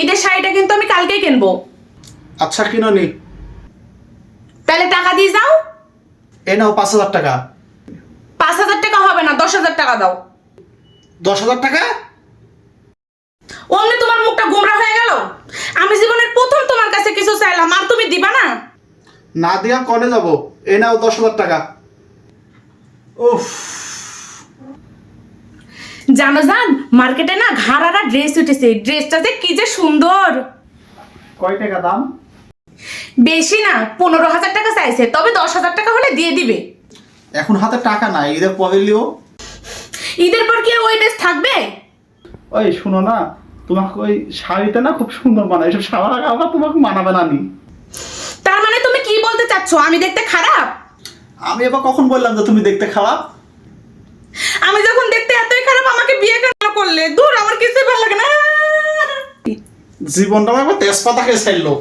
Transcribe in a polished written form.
ঈদের শাড়িটা কিন্তু আমি কালকেই কিনবো। আচ্ছা কিনো নি। তাহলে টাকা দিয়ে যাও। এ নাও 5,000 টাকা। 5,000 টাকা হবে না, 10,000 টাকা দাও। 10,000 টাকা? অমনি তোমার মুখটা গোমরা হয়ে গেল। আমি জীবনের প্রথম তোমার কাছে কিছু চাইলাম আর তুমি দিবা না? না দিয়া কনে যাব? এ নাও 10,000 টাকা। উফ। জানো জান, মার্কেটে না ঘাড়ারা ড্রেস উঠেছে, ড্রেসটা যে কি যে সুন্দর। কয় টাকা দাম? বেশি না, 15,000 টাকা চাইছে, তবে 10,000 টাকা হলে দিয়ে দিবে। এখন হাতে টাকা নাই, ঈদের পরে লিও। ঈদের পর কি ওই ড্রেস থাকবে? ওই শুনো না, তোমাকে ওই শাড়িটা না খুব সুন্দর মানায়, এসব সারা কাপড় তোমাকে মানাবে না নি। তার মানে তুমি কি বলতে চাচ্ছ, আমি দেখতে খারাপ? আমি এবার কখন বললাম যে তুমি দেখতে খারাপ? আমি যখন দেখতে এতই খারাপ, আমাকে বিয়ে কেন করলে? দূর, আমার কিছুই ভালো লাগে না। জীবনটা আমার তেজপাতা খেয়ে ছাড়লো।